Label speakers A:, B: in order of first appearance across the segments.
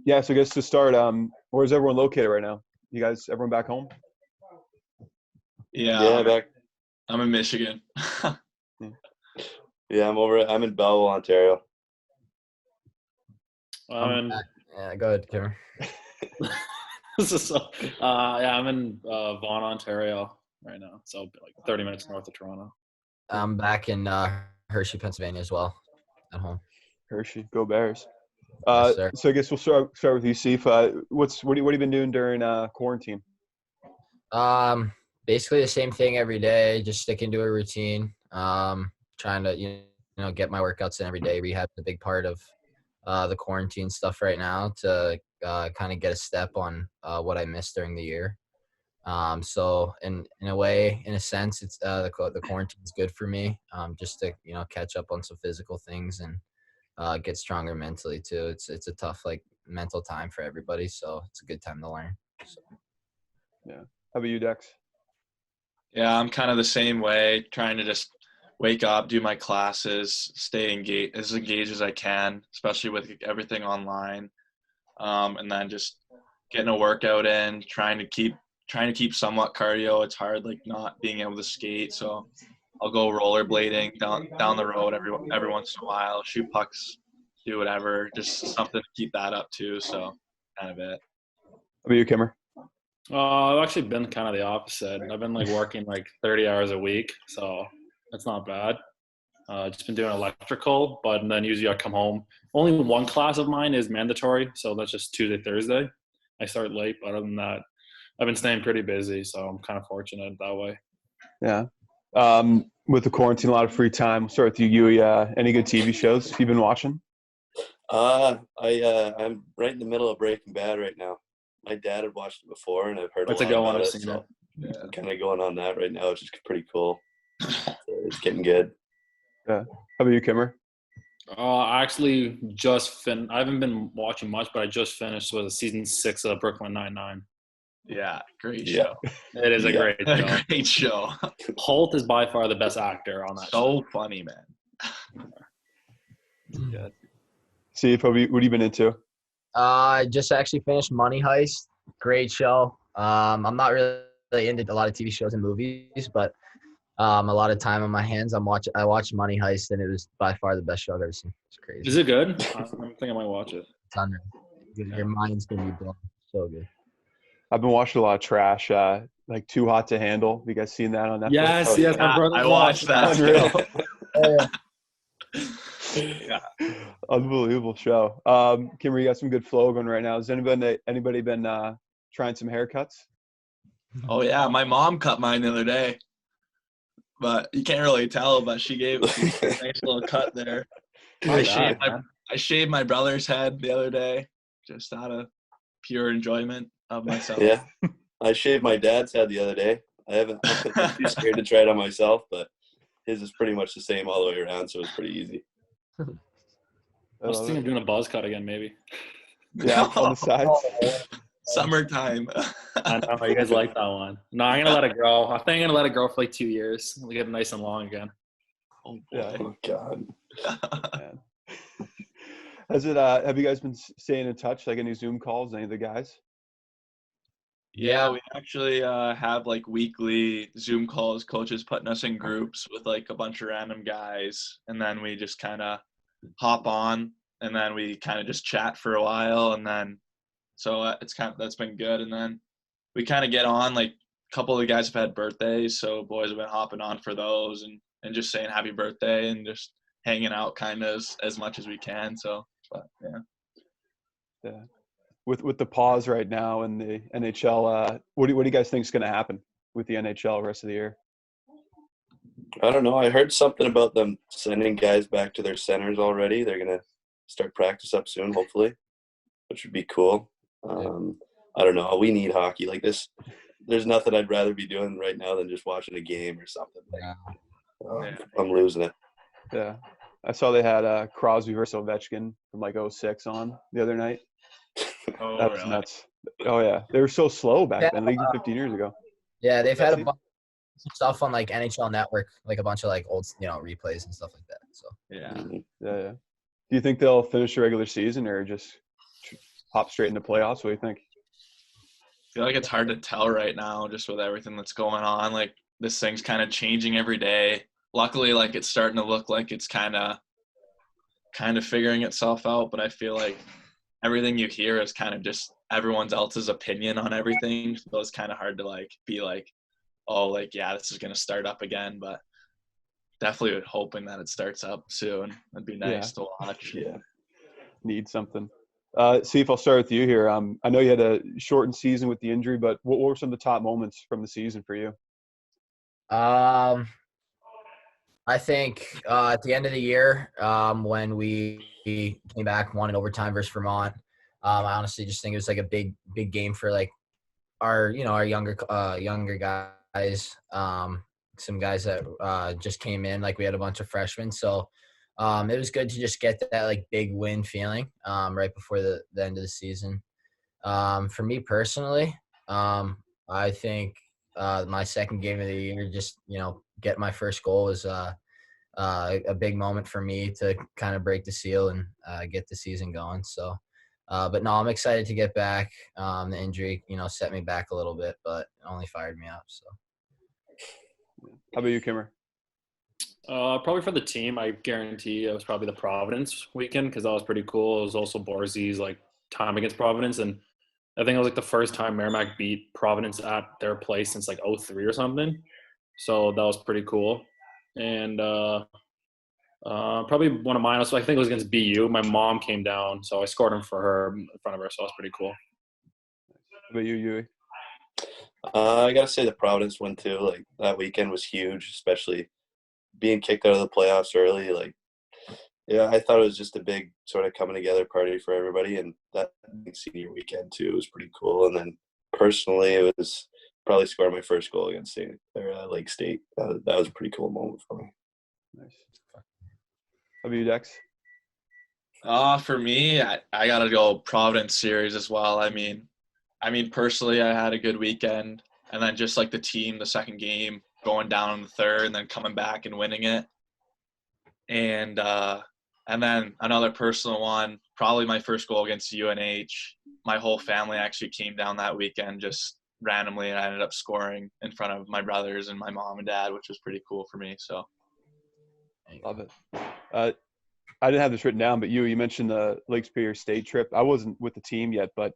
A: Yeah, so I guess to start, where's everyone located right now? Everyone back home?
B: Yeah,
C: Yeah, back.
B: I'm in Michigan.
C: Yeah, I'm in Belleville, Ontario.
D: Yeah, go ahead, Kimmer.
E: I'm in Vaughan, Ontario right now. So like 30 minutes north of Toronto.
D: I'm back in Hershey, Pennsylvania as well, at home.
A: Hershey, go Bears.
D: Yes, sir.
A: So I guess we'll start with you, Steve. What have you been doing during quarantine?
D: Basically the same thing every day, just sticking to a routine. Trying to get my workouts in every day. Rehab's a big part of the quarantine stuff right now to kind of get a step on what I missed during the year. So in a sense, it's the quarantine is good for me, just to catch up on some physical things and get stronger mentally too. It's a tough mental time for everybody, so it's a good time to learn. So.
A: Yeah. How about you, Dex?
B: Yeah, I'm kind of the same way, trying to just wake up, do my classes, stay engaged as I can, especially with everything online, and then just getting a workout in, trying to keep somewhat cardio. It's hard, not being able to skate, so I'll go rollerblading down the road every once in a while, shoot pucks, do whatever, just something to keep that up too. So kind of it.
A: How about you, Kimmer?
E: I've actually been kind of the opposite. I've been working 30 hours a week, so that's not bad. Just been doing electrical, but then usually I come home. Only one class of mine is mandatory, so that's just Tuesday, Thursday. I start late, but other than that, I've been staying pretty busy, so I'm kind of fortunate that way.
A: Yeah. With the quarantine, a lot of free time. We'll start with you, Yui. Any good TV shows you've been watching?
C: I'm right in the middle of Breaking Bad right now. My dad had watched it before, and I've heard a lot about it. So I'm kind of going on that right now, which is pretty cool. It's getting good.
A: Yeah. How about you, Kimmer?
E: I actually I haven't been watching much, but I just finished with season 6 of Brooklyn Nine-Nine.
B: Yeah, great show.
E: It is a great show.
B: Great show.
E: Holt is by far the best actor on that show.
B: So funny, man.
A: Yeah. Steve, what have you been into?
D: I just actually finished Money Heist. Great show. I'm not really into a lot of TV shows and movies, but a lot of time on my hands. I watched Money Heist, and it was by far the best show I've ever seen. It's crazy.
E: Is it good? I think I might watch it.
D: Your mind's gonna be blown. So good.
A: I've been watching a lot of trash, Too Hot to Handle. Have you guys seen that on Netflix?
E: Yes, my brother.
B: I watched that.
A: Yeah. Unbelievable show. Kimber, you got some good flow going right now. Has anybody been trying some haircuts?
B: Oh yeah, my mom cut mine the other day, but you can't really tell. But she gave a nice little cut there. I shaved my brother's head the other day, just out of pure enjoyment of myself.
C: Yeah, I shaved my dad's head the other day. I'm too scared to try it on myself, but his is pretty much the same all the way around, so it's pretty easy.
E: I was thinking of doing a buzz cut again, maybe.
A: Yeah, on the sides.
B: Summertime.
E: I know you guys like that one. No, I'm gonna let it grow. I think I'm gonna let it grow for 2 years. We'll get it nice and long again.
B: Oh,
A: yeah.
C: Oh God.
A: Man. Have you guys been staying in touch? Any Zoom calls? Any of the guys?
B: Yeah, we actually have weekly Zoom calls. Coaches putting us in groups with a bunch of random guys, and then we just kind of hop on, and then we kind of just chat for a while, and then so that's been good. And then we kind of get on. A couple of the guys have had birthdays, so boys have been hopping on for those and just saying happy birthday and just hanging out kind of as much as we can. So, but
A: yeah. With the pause right now in the NHL, what do you guys think is going to happen with the NHL the rest of the year?
C: I don't know. I heard something about them sending guys back to their centers already. They're going to start practice up soon, hopefully, which would be cool. I don't know. We need hockey like this. There's nothing I'd rather be doing right now than just watching a game or something. I'm losing it.
A: Yeah. I saw they had Crosby versus Ovechkin from 06 on the other night.
B: Oh,
A: that was nuts. Oh, yeah. They were so slow back then, even 15 years ago.
D: Yeah, they've had a bunch of stuff on NHL Network, a bunch of old replays and stuff like that. So
B: yeah.
A: Yeah. Do you think they'll finish the regular season or just hop straight into playoffs? What do you think?
B: I feel like it's hard to tell right now just with everything that's going on. Like this thing's kind of changing every day. Luckily, like it's starting to look like it's kind of figuring itself out, but I feel like everything you hear is kind of just everyone else's opinion on everything. So it's kind of hard to like be like, oh, like, yeah, this is going to start up again, but definitely hoping that it starts up soon. It'd be nice to watch.
A: Yeah. Need something. See if I'll start with you here. I know you had a shortened season with the injury, but what were some of the top moments from the season for you?
D: I think at the end of the year, when we came back, won in overtime versus Vermont, I honestly just think it was like a big game for like our younger guys. Some guys that just came in, like we had a bunch of freshmen, so it was good to just get that like big win feeling right before the end of the season. For me personally, I think my second game of the year, just get my first goal was a big moment for me to kind of break the seal and get the season going. So, but no, I'm excited to get back. The injury, set me back a little bit, but it only fired me up. So,
A: how about you, Kimmer?
E: Probably for the team, I guarantee it was probably the Providence weekend because that was pretty cool. It was also Borzi's like time against Providence, and I think it was like the first time Merrimack beat Providence at their place since like 03 or something. So that was pretty cool. And probably one of mine, I think it was against BU. My mom came down, so I scored him for her in front of her, so that was pretty cool.
A: How about you, Yui?
C: I gotta say the Providence one too. Like that weekend was huge, especially being kicked out of the playoffs early. Like, yeah, I thought it was just a big sort of coming together party for everybody, and that senior weekend too was pretty cool. And then personally, it was probably scoring my first goal against Lake State. That was a pretty cool moment for me.
A: Nice. How about you, Dex?
B: For me, I gotta go Providence series as well. I mean, personally, I had a good weekend, and then just like the team, the second game, going down in the third, and then coming back and winning it, and then another personal one, probably my first goal against UNH. My whole family actually came down that weekend just randomly, and I ended up scoring in front of my brothers and my mom and dad, which was pretty cool for me. So,
A: love it. I didn't have this written down, but you mentioned the Lake Superior State trip. I wasn't with the team yet, but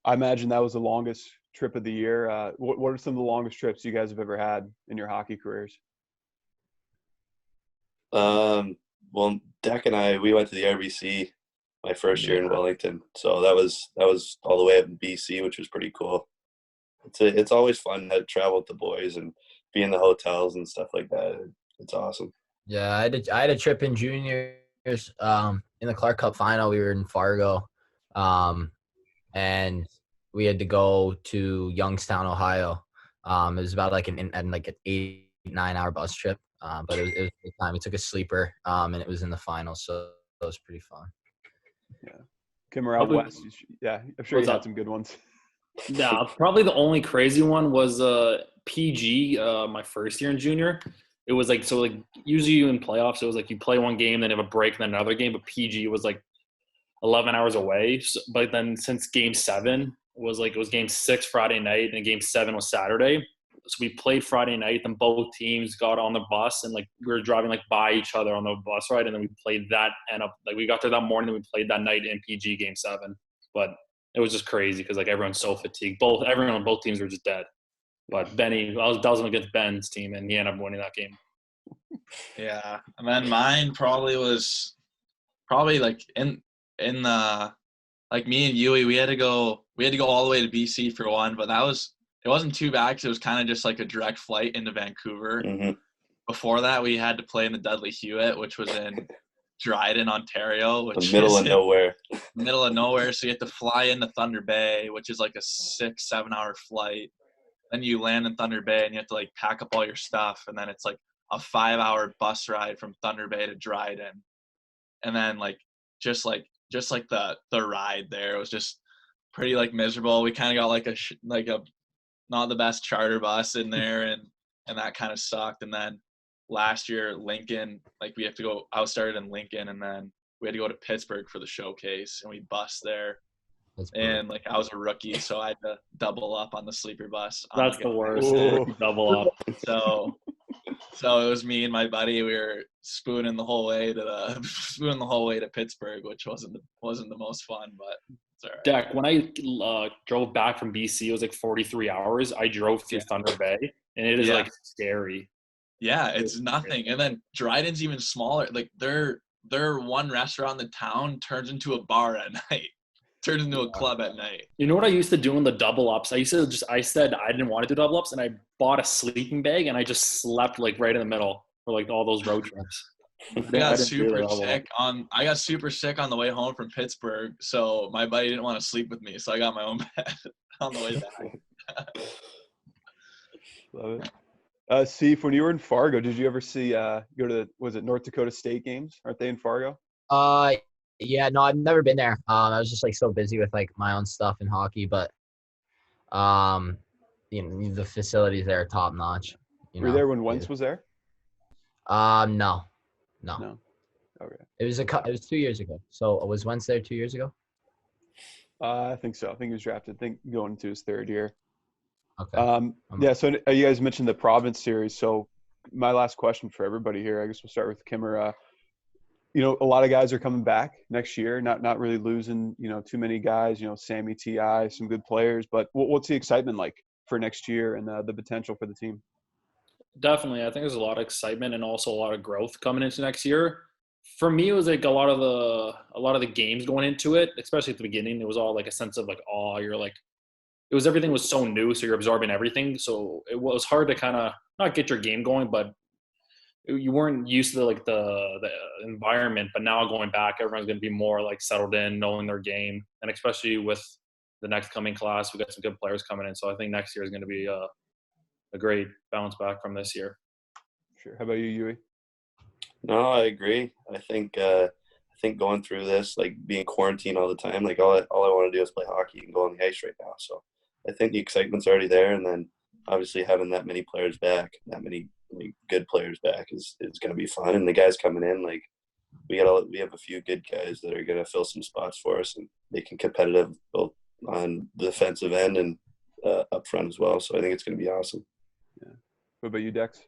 A: I imagine that was the longest trip of the year. What are some of the longest trips you guys have ever had in your hockey careers?
C: Well, Deck and I, we went to the RBC my first year in Wellington, so that was all the way up in BC, which was pretty cool. It's always fun to travel with the boys and be in the hotels and stuff like that. It's awesome.
D: Yeah, I had a trip in juniors. In the Clark Cup final, we were in Fargo, and we had to go to Youngstown, Ohio. It was about like an 8-9 hour bus trip, but it was a good time. We took a sleeper, and it was in the final, so that was pretty fun.
A: Yeah, Kimmer out west. Yeah, I'm sure you had some good ones.
E: Yeah, probably the only crazy one was PG. My first year in junior. It was like, so like usually in playoffs, it was like you play one game, then have a break, and then another game. But PG was like 11 hours away. So, but then since game 7 was like, it was game 6 Friday night and game 7 was Saturday. So we played Friday night, and both teams got on the bus, and like we were driving like by each other on the bus ride, and then we played that, and like we got there that morning, and we played that night in PG game 7. But it was just crazy because like everyone's so fatigued. Everyone on both teams were just dead. But Benny, I was against Ben's team, and he ended up winning that game.
B: Yeah, and then mine was like in the, like me and Yui, we had to go all the way to BC for one, but it wasn't too bad because it was kind of just like a direct flight into Vancouver.
C: Mm-hmm.
B: Before that, we had to play in the Dudley Hewitt, which was in Dryden, Ontario, which
C: the middle
B: is
C: of nowhere.
B: Middle of nowhere, so you have to fly into Thunder Bay, which is like a 6-7 hour flight. Then you land in Thunder Bay, and you have to like pack up all your stuff, and then it's like a 5-hour bus ride from Thunder Bay to Dryden, and then just like the ride there, it was just pretty like miserable. We kind of got like a not the best charter bus in there, and that kind of sucked. And then last year Lincoln, like we have to go. I was started in Lincoln, and then we had to go to Pittsburgh for the showcase, and we bused there.
D: That's brutal.
B: and like I was a rookie, so I had to double up on the sleeper bus.
E: That's the worst. Double up.
B: So it was me and my buddy. We were spooning the whole way to Pittsburgh, which wasn't the most fun, but it's all right.
E: Deck, when I drove back from BC, it was like 43 hours. I drove through Thunder Bay, and it is like scary.
B: Yeah, it's nothing. And then Dryden's even smaller. Like their one restaurant in the town turns into a bar at night. Turns into a club at night.
E: You know what I used to do in the double ups? I said I didn't want to do double ups, and I bought a sleeping bag, and I just slept like right in the middle for like all those road trips.
B: I got super sick on the way home from Pittsburgh, so my buddy didn't want to sleep with me, so I got my own bed on the way back.
A: Love it. Steve, when you were in Fargo, did you ever see go to was it North Dakota State games? Aren't they in Fargo?
D: Yeah, no, I've never been there. I was just like so busy with like my own stuff in hockey, but the facilities there are top notch.
A: Were you there when Wentz was there?
D: No.
A: Okay.
D: It was 2 years ago. So was Wentz there 2 years ago?
A: I think so. I think he was drafted. I think going into his third year.
D: Okay.
A: Yeah. So you guys mentioned the Province series. So my last question for everybody here, I guess we'll start with Kimmer. A lot of guys are coming back next year. Not really losing, too many guys. Sammy, Ti, some good players. But what's the excitement like for next year and the potential for the team?
E: Definitely, I think there's a lot of excitement and also a lot of growth coming into next year. For me, it was like a lot of the games going into it, especially at the beginning. It was all like a sense of like awe. Everything was so new, so you're absorbing everything. So it was hard to kind of not get your game going, but you weren't used to the environment. But now going back, everyone's going to be more like settled in, knowing their game, and especially with the next coming class, we got some good players coming in. So I think next year is going to be a great bounce back from this year.
A: Sure. How about you, Yui?
C: No, I agree. I think going through this, like being quarantined all the time, like all I want to do is play hockey and go on the ice right now. So I think the excitement's already there, and then obviously having that many players back, that many good players back is going to be fun. And the guys coming in, like we have a few good guys that are going to fill some spots for us and making competitive both on the defensive end and up front as well. So I think it's going to be awesome.
A: Yeah. What about you, Dex?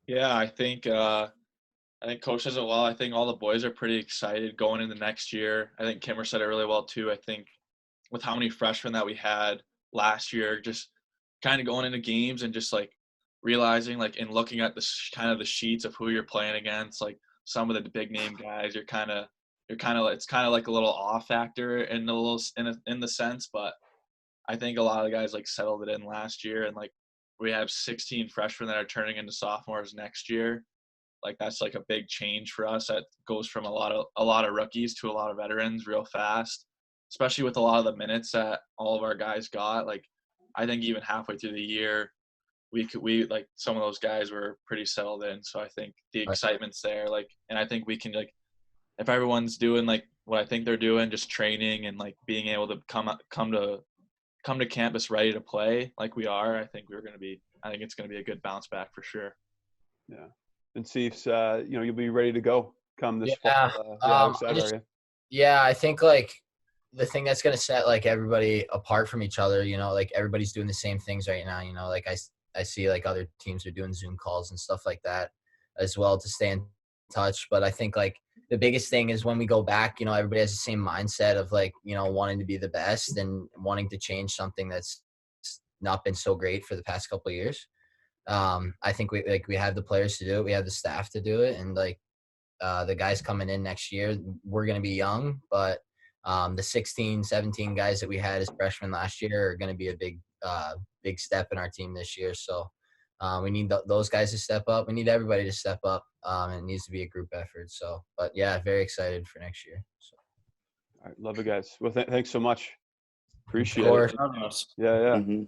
B: Yeah, I think Coach says it well. I think all the boys are pretty excited going into next year. I think Kimmer said it really well too. I think with how many freshmen that we had last year, just kind of going into games and just like realizing like and looking at the kind of the sheets of who you're playing against, like some of the big name guys, it's kind of like a little awe factor in the sense, but I think a lot of the guys like settled it in last year, and like we have 16 freshmen that are turning into sophomores next year. Like that's like a big change for us. That goes from a lot of rookies to a lot of veterans real fast, especially with a lot of the minutes that all of our guys got. Like I think even halfway through the year, we like some of those guys were pretty settled in. So I think the excitement's there. Like, and I think we can like if everyone's doing like what I think they're doing, just training and like being able to come to campus ready to play like we are, I think it's going to be a good bounce back for sure.
A: Yeah. And see if you'll be ready to go come this fall. How excited are you?
D: Yeah, I think like the thing that's going to set like everybody apart from each other, like everybody's doing the same things right now, like I see like other teams are doing Zoom calls and stuff like that as well to stay in touch. But I think like the biggest thing is when we go back, everybody has the same mindset of like, wanting to be the best and wanting to change something that's not been so great for the past couple of years. I think we have the players to do it. We have the staff to do it. And like the guys coming in next year, we're going to be young, but the 16, 17 guys that we had as freshmen last year are going to be a big step in our team this year. So we need those guys to step up. We need everybody to step up. And it needs to be a group effort. So, but yeah, very excited for next year. So.
A: All right, love it, guys. Well, thanks so much. Appreciate it.
E: Of course.
A: Yeah.
C: Mm-hmm.